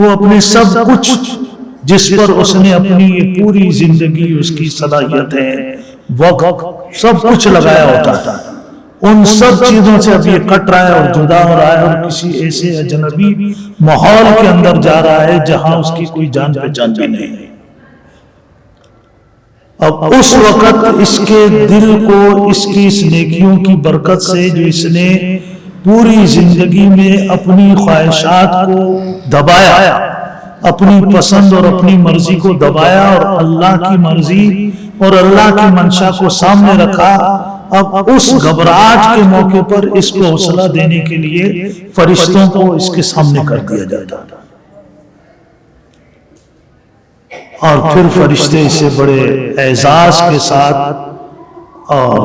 وہ اپنے سب کچھ جس پر اس نے اپنی یہ پوری زندگی، اس کی صلاحیتیں، وقت، سب کچھ لگایا ہوتا تھا، ان سب چیزوں سے اب یہ کٹ رہا ہے اور جدا ہو رہا ہے اور کسی ایسے اجنبی ماحول کے اندر جا رہا ہے جہاں اس کی کوئی جان پہچان بھی نہیں ہے۔ اب اس وقت اس کے دل کو اس کی اس نیکیوں کی برکت سے، جو اس نے پوری زندگی میں اپنی خواہشات کو دبایا، اپنی پسند اور اپنی مرضی کو دبایا اور اللہ کی مرضی اور اللہ کی منشا کو سامنے رکھا، اب اس گھبراہٹ کے موقع پر اس کو حوصلہ دینے کے لیے فرشتوں کو اس کے سامنے کر دیا جاتا، اور پھر فرشتے اسے بڑے اعزاز کے ساتھ اور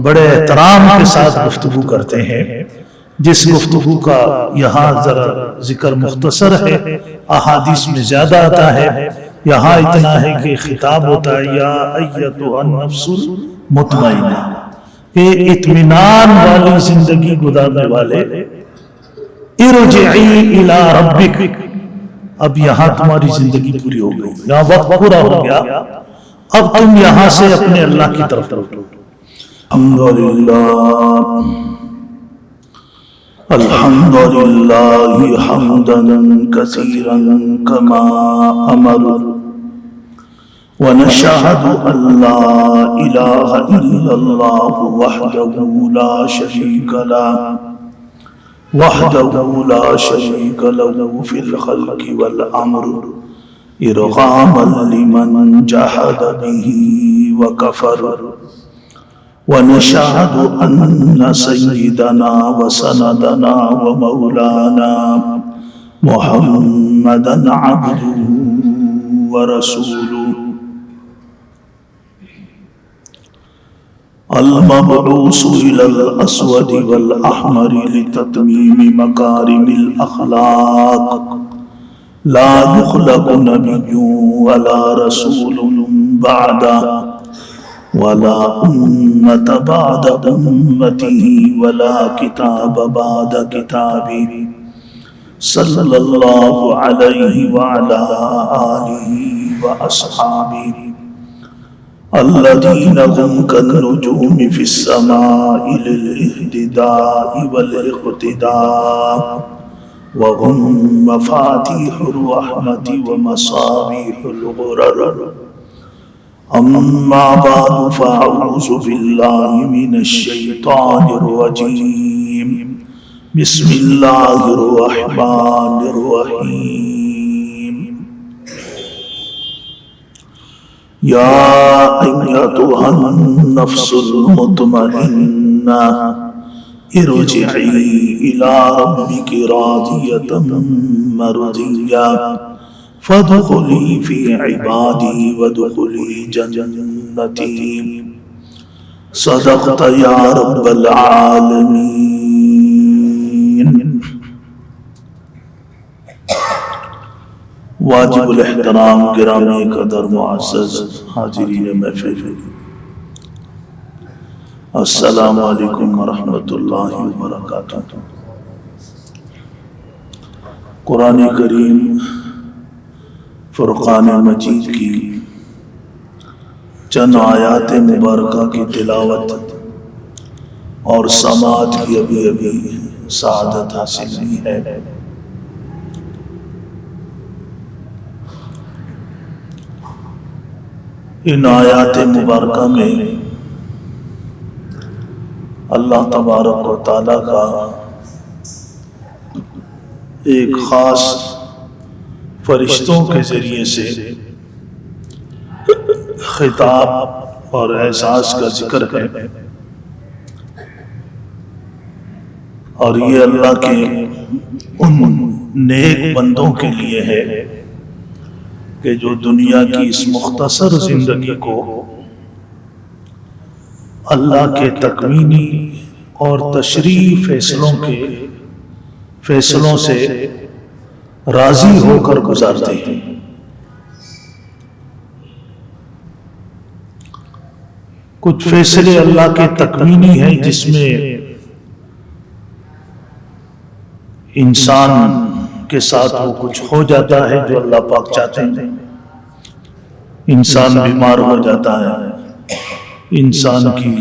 بڑے احترام کے ساتھ گفتگو کرتے ہیں، جس گفتگو کا یہاں ذرا ذکر مختصر ہے، احادیث میں زیادہ آتا ہے، یہاں اتنا ہے کہ خطاب ہوتا ہے یا ایتھا النفس المطمئنہ، کہ اطمینان والی زندگی گزارنے والے، ارجعی الی ربک، اب یہاں تمہاری زندگی پوری ہو گئی، یہاں وقت پورا ہو گیا، اب تم یہاں سے اپنے اللہ کی طرف لوٹو۔ الحمدللہ حمدا کثیرا کما امر، ونشہد ان لا الہ الا اللہ وحدہ لا شریک لہ فی الخلق والامر ارغاما لمن جحد به وکفر، ونشهد أن سيدنا وسندنا ومولانا محمدا عبده ورسوله المبعوث إلى الأسود والأحمر لتتميم مكارم الأخلاق، لا يخلق نبي ولا رسول بعده ولا أمة بعد أمته ولا كتاب بعد كتابه، صلى الله عليه وعلى آله وأصحابه الذين هم كالنجوم في السماء للاهتداء والاقتداء، وهم مفاتيح الرحمة ومصابيح الغرر. أما بعد فأعوذ بالله من الشيطان الرجيم، بسم الله الرحمن الرحيم. يا أيتها النفس المطمئنة ارجعي إلى ربك راضية مرضية فادخلی فی عبادی وادخلی جنتی، صدقت یا رب العالمین. واجب الاحترام گرامی قدر معزز حاضرین محفل، السلام علیکم ورحمۃ اللہ وبرکاتہ. قرآن کریم فرقان مجید کی چند آیات مبارکہ کی تلاوت اور سماعت کی ابھی سعادت حاصل ہوئی ہے. ان آیات مبارکہ میں اللہ تبارک و تعالیٰ کا ایک خاص فرشتوں کے ذریعے سے خطاب اور احساس کا ذکر ہے، اور یہ اللہ کے ان نیک بندوں کے لیے ہے کہ جو دنیا کی اس مختصر زندگی کو اللہ کے تکوینی اور تشریعی فیصلوں سے راضی ہو کر گزارتے ہیں. کچھ فیصلے اللہ کے تکوینی ہیں جس میں انسان کے ساتھ وہ کچھ ہو جاتا ہے جو اللہ پاک چاہتے ہیں. انسان بیمار ہو جاتا ہے، انسان کی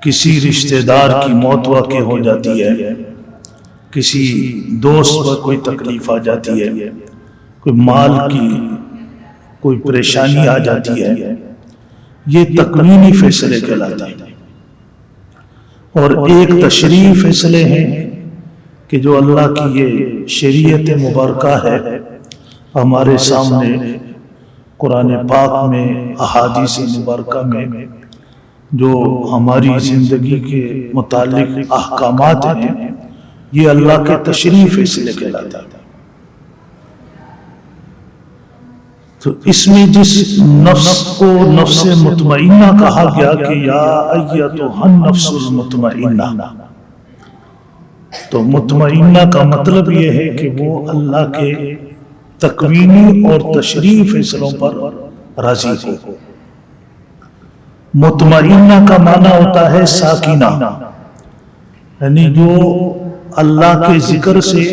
کسی رشتہ دار کی موت واقع ہو جاتی ہے، کسی دوست پر کوئی تکلیف آ جاتی ہے، کوئی مال کی کوئی پریشانی آ جاتی ہے، یہ تکوینی فیصلے کہلاتے ہیں. اور ایک تشریعی فیصلے ہیں کہ جو اللہ کی یہ شریعت مبارکہ ہے ہمارے سامنے قرآن پاک میں، احادیث مبارکہ میں جو ہماری زندگی کے متعلق احکامات ہیں، یہ اللہ کے تشریعی فیصلے کہلاتے ہیں. تو اس میں جس نفس کو نفس مطمئنہ کہا گیا کہ یا ایتھا النفس المطمئنہ، تو مطمئنہ کا مطلب یہ ہے کہ وہ اللہ کے تکوینی اور تشریعی فیصلوں پر راضی ہو. مطمئنہ کا معنی ہوتا ہے ساکینہ، یعنی جو اللہ کے ذکر سے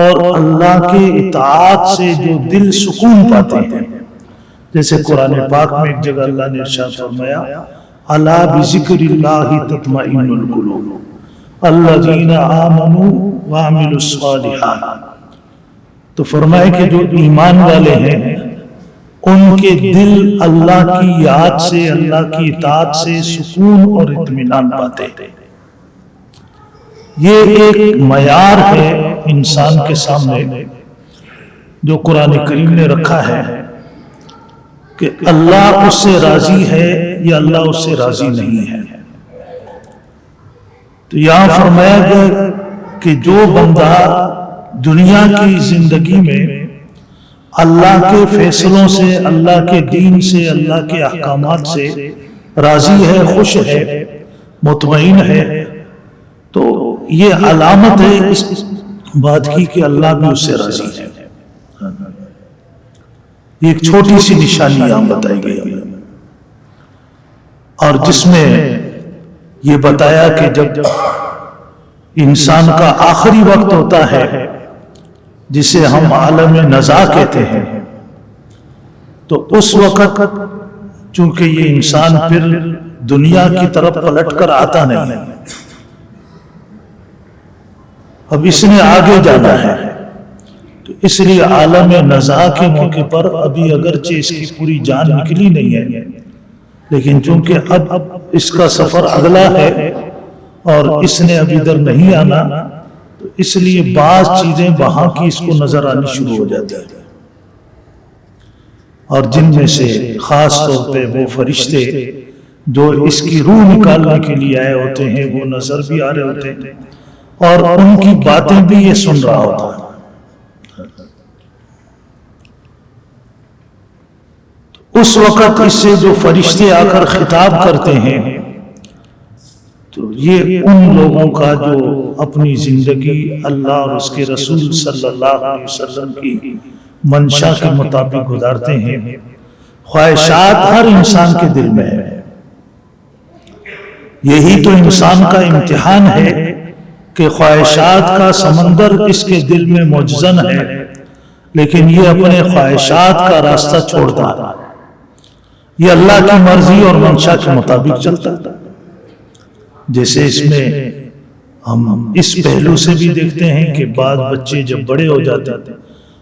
اور اللہ کے اطاعت سے جو دل سکون پاتے ہیں. جیسے قرآن پاک میں ایک جگہ اللہ نے ارشاد فرمایا الا بذکر اللہ تطمئن القلوب الذین آمنوا وعملوا الصالحات. تو فرمائے کہ جو ایمان والے ہیں ان کے دل اللہ کی یاد سے، اللہ کی اطاعت سے سکون اور اطمینان پاتے ہیں. یہ ایک معیار ہے انسان کے سامنے جو قرآن کریم نے رکھا ہے کہ اللہ اس سے راضی ہے یا اللہ اس سے راضی نہیں ہے. تو یہاں فرمایا گیا کہ جو بندہ دنیا کی زندگی میں اللہ کے فیصلوں سے، اللہ کے دین سے، اللہ کے احکامات سے راضی ہے، خوش ہے، مطمئن ہے، تو یہ علامت ہے اس بات کی کہ اللہ بھی اس سے راضی ہے. یہ ایک چھوٹی سی نشانی یہاں بتائی گئی ہے، اور جس میں یہ بتایا کہ جب انسان کا آخری وقت ہوتا ہے جسے ہم عالم نزا کہتے ہیں، تو اس وقت چونکہ یہ انسان پھر دنیا کی طرف پلٹ کر آتا نہیں ہے، اب اس نے آگے جانا ہے، تو اس لیے عالم نزا کے موقع پر ابھی اگرچہ اس کی پوری جان نکلی نہیں ہے، لیکن چونکہ اب اس کا سفر اگلا ہے اور اس نے ابھی ادھر نہیں آنا، تو اس لیے بعض چیزیں وہاں کی اس کو نظر آنی شروع ہو جاتی ہیں. اور جن میں سے خاص طور پہ وہ فرشتے جو اس کی روح نکالنے کے لیے آئے ہوتے ہیں وہ نظر بھی آ رہے ہوتے ہیں اور ان کی باتیں بھی یہ سن رہا ہوتا ہے. اس وقت اس سے جو فرشتے آ کر خطاب کرتے ہیں، تو یہ ان لوگوں کا جو اپنی زندگی اللہ اور اس کے رسول صلی اللہ علیہ وسلم کی منشا کے مطابق گزارتے ہیں. خواہشات ہر انسان کے دل میں ہے، یہی تو انسان کا امتحان ہے کہ خواہشات کا سمندر اس کے دل میں موجزن ہے، لیکن یہ اپنے خواہشات کا راستہ چھوڑتا ہے، یہ اللہ کی مرضی اور منشا کے مطابق چلتا ہے. جیسے اس میں ہم اس پہلو سے بھی دیکھتے ہیں کہ بعض بچے جب بڑے ہو جاتے ہیں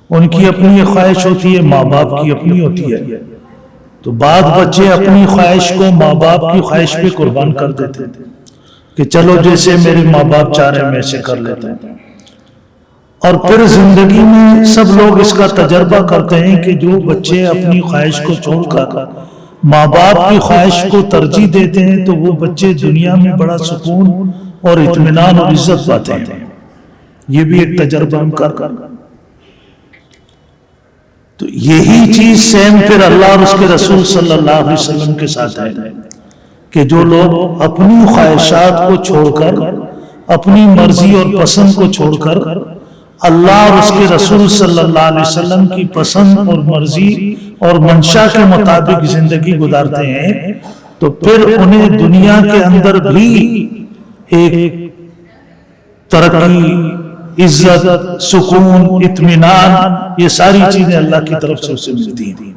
ان کی اپنی خواہش ہوتی ہے، ماں باپ کی اپنی ہوتی ہے، تو بعض بچے اپنی خواہش کو ماں باپ کی خواہش پہ قربان کر دیتے ہیں کہ چلو جیسے میرے ماں باپ چاہ رہے ہیں میں ایسے کر لیتا ہوں. اور پھر زندگی میں سب لوگ اس کا تجربہ کرتے ہیں کہ جو بچے اپنی خواہش کو چھوڑ کر ماں باپ کی خواہش کو ترجیح دیتے ہیں تو وہ بچے دنیا میں بڑا سکون اور اطمینان اور عزت پاتے ہیں. یہ بھی ایک تجربہ ہم کر تو یہی چیز سیم پھر اللہ اور اس کے رسول صلی اللہ علیہ وسلم کے ساتھ ہے کہ جو لوگ اپنی خواہشات کو چھوڑ کر، اپنی مرضی اور پسند کو چھوڑ کر اللہ اور اس کے رسول صلی اللہ علیہ وسلم کی پسند اور مرضی اور منشا کے مطابق زندگی گزارتے ہیں، تو پھر انہیں دنیا کے اندر بھی ایک ترقی عزت، سکون، اطمینان، یہ ساری چیزیں اللہ کی طرف سے اسے ملتی ہیں۔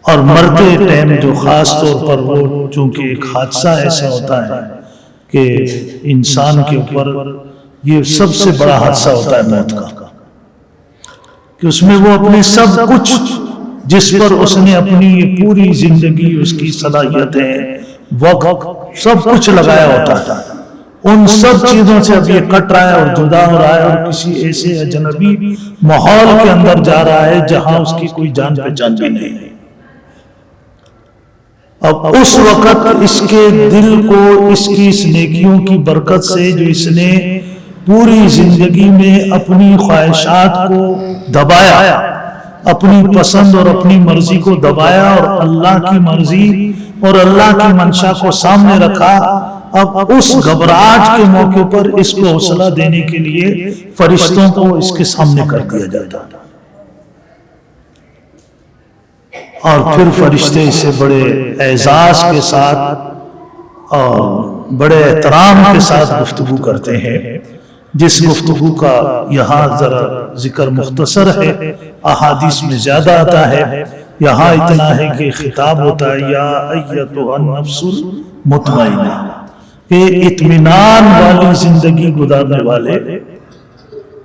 اور مرتے ٹائم جو خاص طور پر وہ چونکہ ایک حادثہ ایسا ہوتا ہے کہ انسان کے اوپر یہ سب سے بڑا حادثہ ہوتا ہے موت کا، کہ اس میں وہ اپنے سب کچھ جس پر اس نے اپنی پوری زندگی، اس کی صلاحیتیں، وقت، سب کچھ لگایا ہوتا ہے، ان سب چیزوں سے اب یہ کٹ رہا ہے اور جدا ہو رہا ہے اور کسی ایسے اجنبی ماحول کے اندر جا رہا ہے جہاں اس کی کوئی جان پہچان بھی نہیں ہے۔ اب اس وقت اس کے دل کو اس کی اس نیکیوں کی برکت سے جو اس نے پوری زندگی میں اپنی خواہشات کو دبایا، اپنی پسند اور اپنی مرضی کو دبایا اور اللہ کی مرضی اور اللہ کی منشا کو سامنے رکھا، اب اس گھبراہٹ کے موقع پر اس کو حوصلہ دینے کے لیے فرشتوں کو اس کے سامنے کر دیا جاتا، اور پھر فرشتے اسے بڑے اعزاز کے ساتھ اور بڑے احترام کے ساتھ گفتگو کرتے ہیں، جس گفتگو کا یہاں ذرا ذکر مختصر ہے، احادیث میں زیادہ آتا ہے، یہاں اتنا ہے کہ خطاب ہوتا ہے یا ایتھا النفس المطمئنہ، کہ اطمینان والی زندگی گزارنے والے،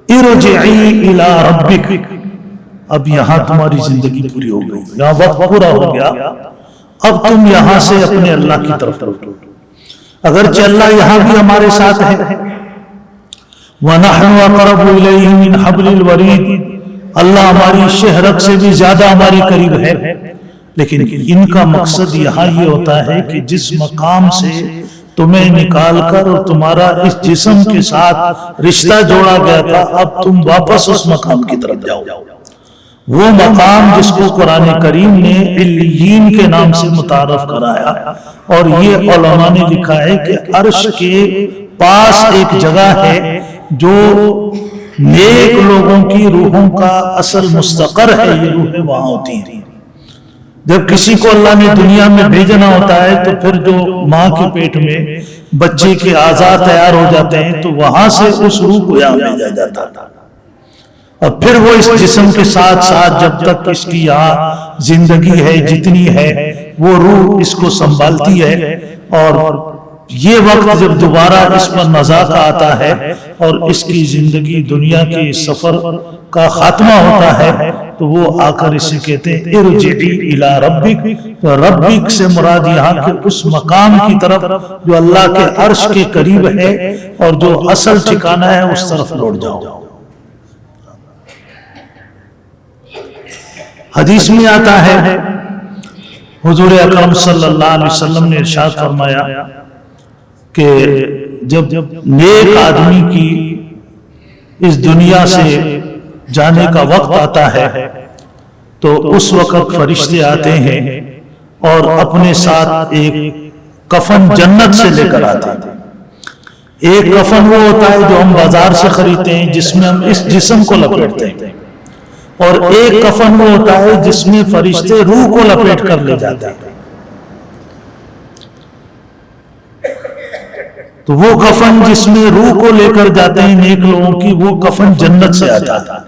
ارجعی الی ربک، اب یہاں تمہاری زندگی پوری ہو گئی، یہاں وقت پورا ہو گیا، اب تم یہاں سے اپنے اللہ کی طرف لوٹو۔ اگرچہ اللہ یہاں بھی ہمارے ساتھ ہے، وَنَحْنُ أَقْرَبُ إِلَيْهِ مِنْ حَبْلِ الْوَرِيدِ، اللہ ہماری شہرک سے بھی زیادہ ہماری قریب ہے، لیکن ان کا مقصد یہاں یہ ہوتا ہے کہ جس مقام سے تمہیں نکال کر اور تمہارا اس جسم کے ساتھ رشتہ جوڑا گیا تھا، اب تم واپس اس مقام کی طرف جاؤ، وہ مقام جس کو قرآن کریم نے علیین کے نام سے متعارف کرایا، اور یہ علماء نے لکھا ہے کہ عرش کے پاس ایک جگہ ہے جو نیک لوگوں کی روحوں کا اصل مستقر ہے، یہ روحیں وہاں ہوتی ہیں۔ جب کسی کو اللہ نے دنیا میں بھیجنا ہوتا ہے تو پھر جو ماں کے پیٹ میں بچے کے اعضاء تیار ہو جاتے ہیں تو وہاں سے اس روح کو یہاں بھیجا جاتا ہے، اور پھر وہ اس جسم کے ساتھ ساتھ جب تک اس کی یہاں زندگی ہے جتنی ہے وہ روح اس کو سنبھالتی ہے، اور یہ وقت جب دوبارہ اس پر نزاکہ آتا ہے اور اس کی زندگی دنیا کے سفر کا خاتمہ ہوتا ہے تو وہ آ کر اسے کہتے ہیں ارجعی الی ربک، تو ربک سے مراد یہاں کے اس مقام کی طرف جو اللہ کے عرش کے قریب ہے اور جو اصل ٹھکانہ ہے اس طرف لوٹ جاؤ۔ حدیث میں آتا ہے حضور اکرم صلی اللہ علیہ وسلم نے ارشاد فرمایا کہ جب نیک آدمی کی اس دنیا سے جانے کا وقت آتا ہے تو اس وقت فرشتے آتے ہیں اور اپنے ساتھ ایک کفن جنت سے لے کر آتے ہیں۔ ایک کفن وہ ہوتا ہے جو ہم بازار سے خریدتے ہیں جس میں ہم اس جسم کو لپیٹتے ہیں، اور ایک کفن وہ ہوتا ہے جس میں فرشتے روح کو لپیٹ کر لے جاتے ہیں۔ تو وہ کفن جس میں روح کو لے کر جاتے ہیں نیک لوگوں کی، وہ کفن جنت سے آتا ہے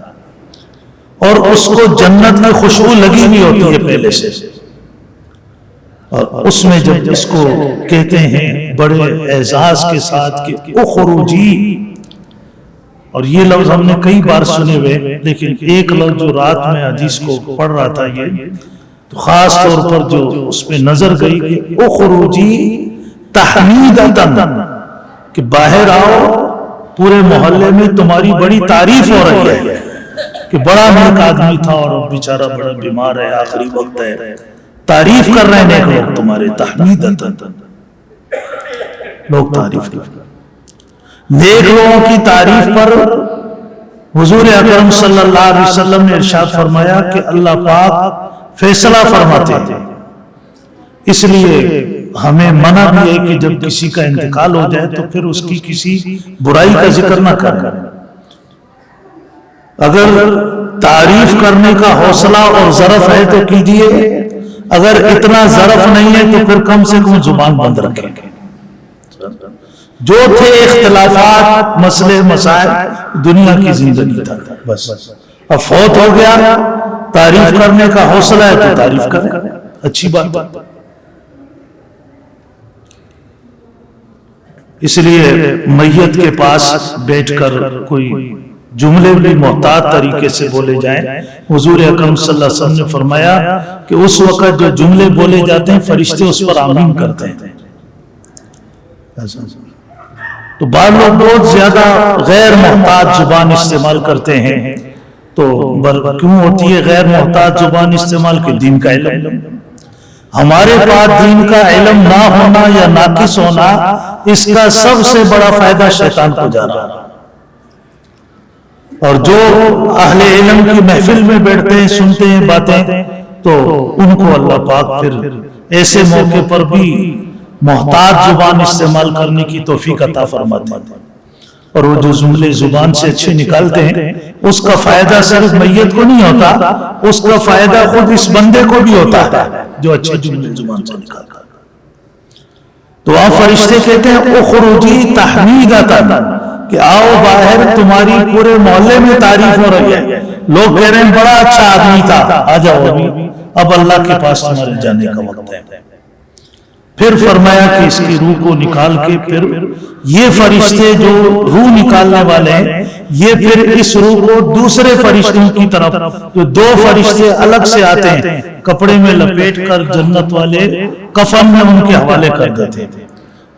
اور اس کو جنت کی خوشبو لگی ہوئی ہوتی ہے پہلے سے، اور اس میں جب اس کو کہتے ہیں بڑے اعزاز کے ساتھ کہ اخرجی، اور یہ لفظ ہم نے کئی بار سنے ہوئے، لیکن ایک لفظ جو رات میں حدیث کو پڑھ رہا تھا یہ تو خاص طور پر جو اس پہ نظر گئی کہ اخرجی تحمیدتاً، کہ باہر آؤ، پورے محلے میں تمہاری بڑی تعریف ہو رہی ہے کہ بڑا نیک آدمی تھا اور اب بیچارہ بڑا بیمار ہے، آخری وقت ہے، تعریف کر رہے ہیں نیک لوگ تمہارے، تحمیدتاً، لوگ تعریف کر رہے ہیں۔ نیک لوگوں کی تعریف پر حضور اکرم صلی اللہ علیہ وسلم نے ارشاد فرمایا کہ اللہ پاک فیصلہ فرماتے ہیں، اس لیے ہمیں منع بھی ہے کہ جب کسی کا انتقال ہو جائے تو پھر اس کی کسی برائی کا ذکر نہ کریں۔ اگر تعریف کرنے کا حوصلہ اور ظرف ہے تو کیجئے، اگر اتنا ظرف نہیں ہے تو پھر کم سے کم زبان بند رکھیں۔ جو تھے اختلافات، مسئلے مسائل، دنیا کی زندگی تھا بس. اب فوت ہو گیا، تعریف کرنے کا حوصلہ ہے تو تعریف کریں، اچھی بات. اس لیے میت کے پاس بیٹھ کر کوئی جملے بھی محتاط طریقے سے بولے جائیں. حضور اکرم صلی اللہ علیہ وسلم نے فرمایا کہ اس وقت جو جملے بولے جاتے ہیں فرشتے اس پر آمین کرتے ہیں. تو بعض لوگ بہت زیادہ غیر محتاط زبان استعمال کرتے ہیں. تو کیوں ہوتی ہے غیر محتاط زبان استعمال؟ کے دین کا علم. ہمارے پاس دین کا علم نہ ہونا یا ناقص ہونا، اس کا سب سے بڑا فائدہ شیطان کو جا رہا ہے. اور جو اہل علم کی محفل میں بیٹھتے ہیں، سنتے ہیں باتیں، تو ان کو اللہ پاک پھر ایسے موقع پر بھی محتاط زبان استعمال کرنے کی توفیق عطا فرماتے ہیں. اور وہ جو جملے زبان سے اچھے نکالتے ہیں، اس کا فائدہ صرف میت کو نہیں ہوتا، اس کا فائدہ خود اس بندے کو بھی ہوتا ہے جو اچھے جملے زبان سے نکالتا ہے. تو آپ فرشتے کہتے ہیں اخرجی تحمیدۃ، کہ آؤ باہر، تمہاری پورے محلے میں تعریف ہو رہی ہے، لوگ کہہ رہے ہیں بڑا اچھا آدمی تھا، آ جاؤ ابھی، اب اللہ کے پاس تمہارے جانے کا وقت ہے. پھر فرمایا کہ اس کی روح کو نکال کے پھر یہ فرشتے جو روح نکالنے والے ہیں، یہ پھر اس روح کو دوسرے فرشتوں کی طرف، جو دو فرشتے الگ سے آتے ہیں، کپڑے میں لپیٹ کر جنت والے کفن میں ان کے حوالے کر دیتے ہیں،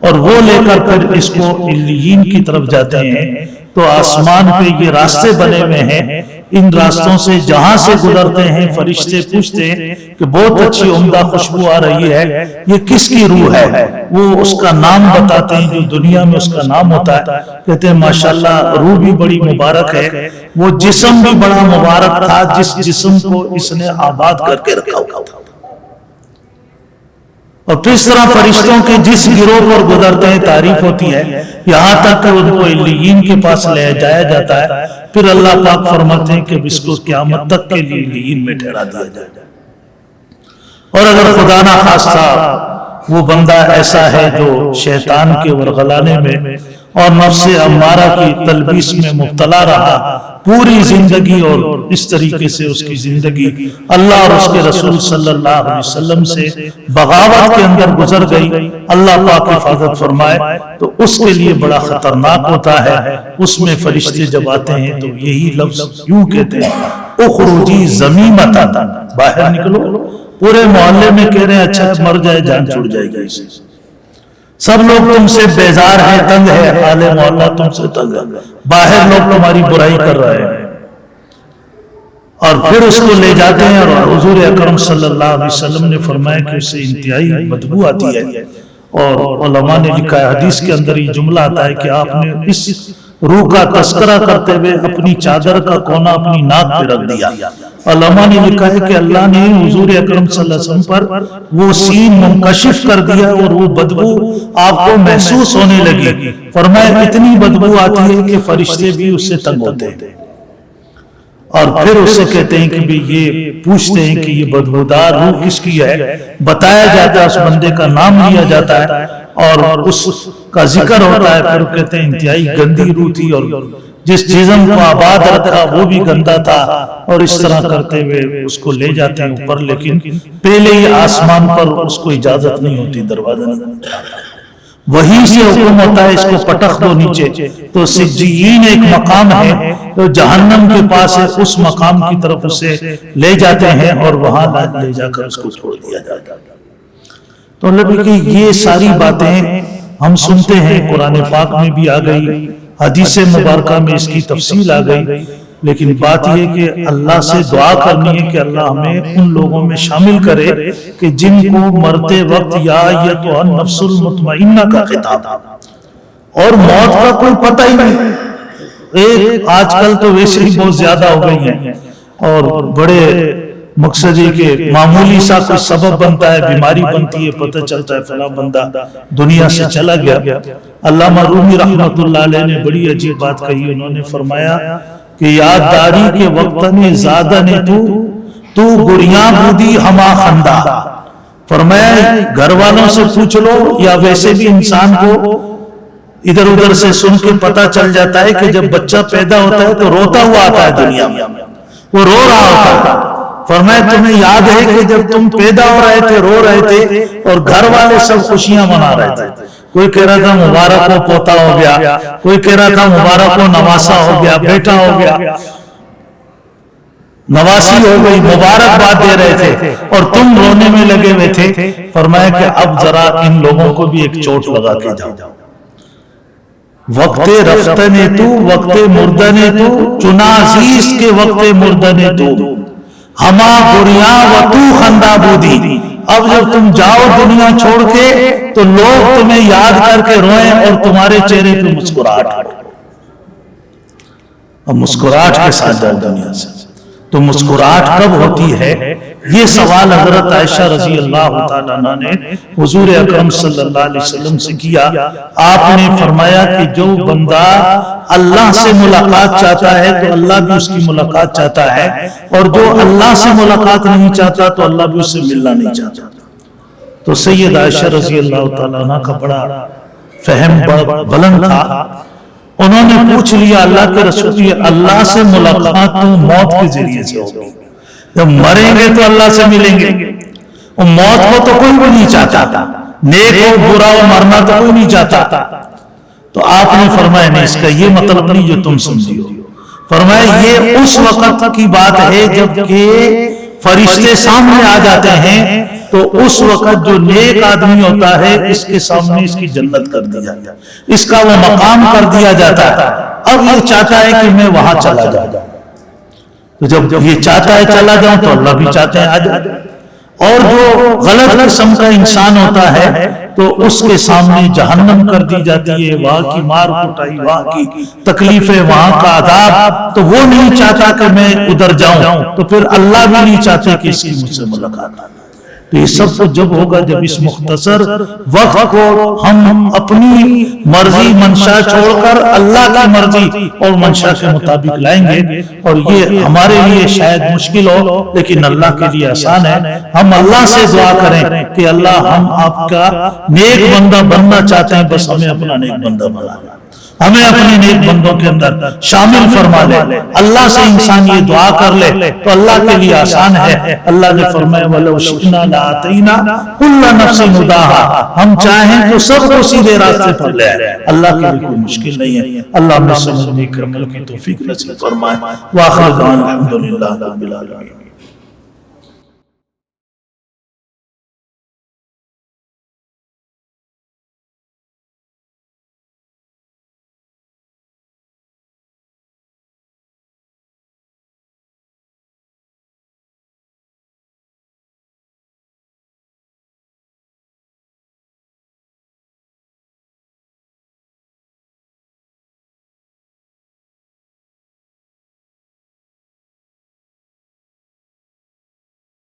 اور وہ لے کر پھر اس کو علیین کی طرف جاتے ہیں. تو آسمان پہ یہ راستے بنے ہوئے ہیں، ان راستوں سے جہاں سے گزرتے ہیں فرشتے پوچھتے ہیں کہ بہت اچھی عمدہ خوشبو آ رہی ہے، یہ کس کی روح ہے؟ وہ اس کا نام بتاتے ہیں جو دنیا میں اس کا نام ہوتا ہے. کہتے ہیں ماشاءاللہ روح بھی بڑی مبارک ہے، وہ جسم بھی بڑا مبارک تھا جس جسم کو اس نے آباد کر کے رکھا ہوا تھا. اور تو اس طرح فرشتوں کے جس گروہ پر گزرتے ہیں تعریف ہوتی ہے، یہاں تک کہ ان کو علیین کے پاس لے جایا جاتا ہے. پھر اللہ پاک فرماتے ہیں کہ اس کو قیامت تک کے لیے علیین میں ٹھہرا دیا جائے. اور اگر خدا نہ خواستہ وہ بندہ ایسا ہے جو شیطان کے ورغلانے میں اور نفس امارہ کی تلبیس میں مبتلا رہا پوری زندگی، اور اس طریقے سے اس کی زندگی اللہ اور اس کے رسول صلی اللہ علیہ وسلم سے بغاوت کے اندر گزر گئی، اللہ پاک حفاظت فرمائے، تو اس کے لیے بڑا خطرناک ہوتا ہے. اس میں فرشتے جب آتے ہیں تو یہی لفظ یوں کہتے ہیں اخرجی ذمیمۃ، باہر نکلو. پورے محلے میں کہہ رہے ہیں اچھا مر جائے جان چھوٹ جائے گی، سب لوگ تم سے بیزار ہیں، تنگ ہے، حال محلہ تم سے تنگ ہے، باہر لوگ تمہاری برائی کر رہے ہیں. اور پھر اس کو لے جاتے ہیں، اور حضور اکرم صلی اللہ علیہ وسلم نے فرمایا کہ اس سے انتہائی بدبو آتی ہے. اور علماء نے لکھا ہے، حدیث کے اندر یہ جملہ آتا ہے کہ آپ نے اس روح کا تذکرہ کرتے ہوئے اپنی چادر کا کونا اپنی ناک پہ رکھ دیا. علماء نے لکھا ہے کہ اللہ نے حضور اکرم صلی اللہ علیہ وسلم پر وہ سین منکشف کر دیا اور وہ بدبو آپ کو محسوس ہونے لگی. فرمایا اتنی بدبو آتی ہے کہ فرشتے بھی اس سے تنگ ہوتے ہیں. اور پھر اس سے کہتے ہیں کہ بھی یہ پوچھتے ہیں کہ یہ بدبودار روح کس کی ہے، بتایا جاتا ہے، اس بندے کا نام لیا جاتا ہے اور اس کا ذکر ہوتا ہے. پھر کہتے ہیں انتہائی گندی روح تھی، اور جس جسم کو آباد رکھا وہ بھی گندا تھا. اور اس طرح کرتے ہوئے اس کو لے جاتے ہیں اوپر، لیکن پہلے ہی آسمان پر اس کو اجازت نہیں ہوتی، دروازہ نہیں ہوتا، وہیں سے حکم ہوتا ہے اس کو پٹخ دو نیچے. تو سجیین ایک مقام ہے جو جہنم کے پاس ہے، اس مقام کی طرف اسے لے جاتے ہیں اور وہاں لے جا کر اس کو چھوڑ دیا جاتا ہے. تو اللہ کی یہ ساری باتیں ہم سنتے ہیں، قرآن پاک میں بھی آ گئی، حدیث مبارکہ میں اس کی تفصیل آ گئی. لیکن بات یہ کہ اللہ سے دعا کرنی ہے کہ اللہ ہمیں ان لوگوں میں شامل کرے کہ جن کو مرتے وقت یا ایتھا النفس المطمئنہ کا خطاب، اور موت کا کوئی پتہ ہی نہیں. ایک آج کل تو ویسے ہی بہت زیادہ ہو گئی ہیں، اور بڑے مقصد یہ کہ معمولی سا کوئی سبب بنتا ہے، بیماری بنتی ہے، پتہ چلتا ہے فلاں بندہ دنیا سے چلا گیا. علامہ رومی رحمۃ اللہ علیہ نے بڑی عجیب بات کہی. انہوں نے فرمایا کہ یادداری کے وقت نے زیادہ نے تو گریاں بودی ہما خندہ. فرمایا گھر والوں سے پوچھ لو یا ویسے بھی انسان کو ادھر ادھر سے سن کے پتا چل جاتا ہے کہ جب بچہ پیدا ہوتا ہے تو روتا ہوا آتا ہے دنیا میں، وہ رو رہا ہوتا ہے۔ فرمایا تمہیں یاد ہے کہ جب تم پیدا ہو رہے تھے رو رہے تھے اور گھر والے سب خوشیاں منا رہے تھے، کوئی کہہ رہا تھا مبارک ہو پوتا ہو گیا، کوئی کہہ رہا تھا مبارک ہو نواسا ہو گیا، بیٹا ہو گیا، نواسی ہو گئی، مبارکباد دے رہے تھے اور تم رونے میں لگے ہوئے تھے۔ فرمایا کہ اب ذرا ان لوگوں کو بھی ایک چوٹ لگا کے جاؤ۔ وقت رفتنے تو وقت مردنے تو چنازیس کے وقت مردنے تو ہما گریاں و تو خندہ بودی۔ اب جب تم جاؤ دنیا چھوڑ کے تو لوگ تمہیں یاد کر کے روئیں اور تمہارے چہرے پہ مسکراہٹ ہو۔ اب مسکراہٹ کے ساتھ جاؤ دنیا سے۔ تو مسکراہٹ کب ہوتی ہے؟ یہ سوال حضرت عائشہ رضی اللہ تعالیٰ عنہ نے حضور اکرم صلی اللہ علیہ وسلم سے کیا۔ آپ نے فرمایا کہ جو بندہ اللہ سے ملاقات چاہتا ہے تو اللہ بھی اس کی ملاقات چاہتا ہے، اور جو اللہ سے ملاقات نہیں چاہتا تو اللہ بھی اس سے ملنا نہیں چاہتا۔ تو سید عائشہ رضی اللہ تعالیٰ عنہ کا بڑا فہم بلند تھا۔ انہوں نے پوچھ لیا اللہ کے رسول، اللہ سے ملاقات تو موت کے ذریعے سے ہوگی، جب مریں گے تو اللہ سے ملیں گے، اور موت کو تو کوئی بھی نہیں چاہتا، نیک ہو برا ہو مرنا تو کوئی نہیں چاہتا۔ تو آپ نے فرمایا نہیں، اس کا یہ مطلب نہیں جو تم سمجھی ہو۔ فرمایا یہ اس وقت کی بات ہے جب کہ فرشتے سامنے آ جاتے ہیں تو اس وقت جو نیک آدمی ہوتا ہے اس کے سامنے اس کی جنت کر دی جاتی ہے، اس کا وہ مقام کر دیا جاتا ہے۔ اب یہ چاہتا ہے کہ میں وہاں چلا جاؤں، تو جب یہ چاہتا ہے چلا جاؤں تو اللہ بھی چاہتے ہیں آ جاؤں۔ اور جو غلط قسم کا انسان ہوتا ہے تو اس کے سامنے جہنم کر دی جاتی ہے، وہاں کی مار کٹائی، وہاں کی تکلیفیں، وہاں کا عذاب، تو وہ نہیں چاہتا کہ میں ادھر جاؤں، تو پھر اللہ بھی نہیں چاہتے کہ اس کی مجھ سے ملاقات ہو۔ تو یہ سب کچھ جب ہوگا جب اس مختصر وقت کو ہم اپنی مرضی منشا چھوڑ کر اللہ کی مرضی اور منشا کے مطابق لائیں گے، اور یہ ہمارے لیے شاید مشکل ہو لیکن اللہ کے لیے آسان ہے۔ ہم اللہ سے دعا کریں کہ اللہ ہم آپ کا نیک بندہ بننا چاہتے ہیں، بس ہمیں اپنا نیک بندہ بنا لیں، ہمیں اپنے نیک بندوں کے اندر شامل فرما لے۔ اللہ سے انسان یہ دعا کر لے تو اللہ کے لیے آسان ہے۔ اللہ نے فرمایا وَلَوْ شِئْنَا لَآتَيْنَا كُلَّ نَفْسٍ هُدَاهَا، ہم چاہیں تو سب کو سیدھے راستے پر لے آئے۔ اللہ کے لیے کوئی مشکل نہیں ہے۔ اللہ ہمیں سمجھنے کی عمل کی توفیق نصیب فرمائے۔ وآخر دعوانا الحمدللہ رب العالمین۔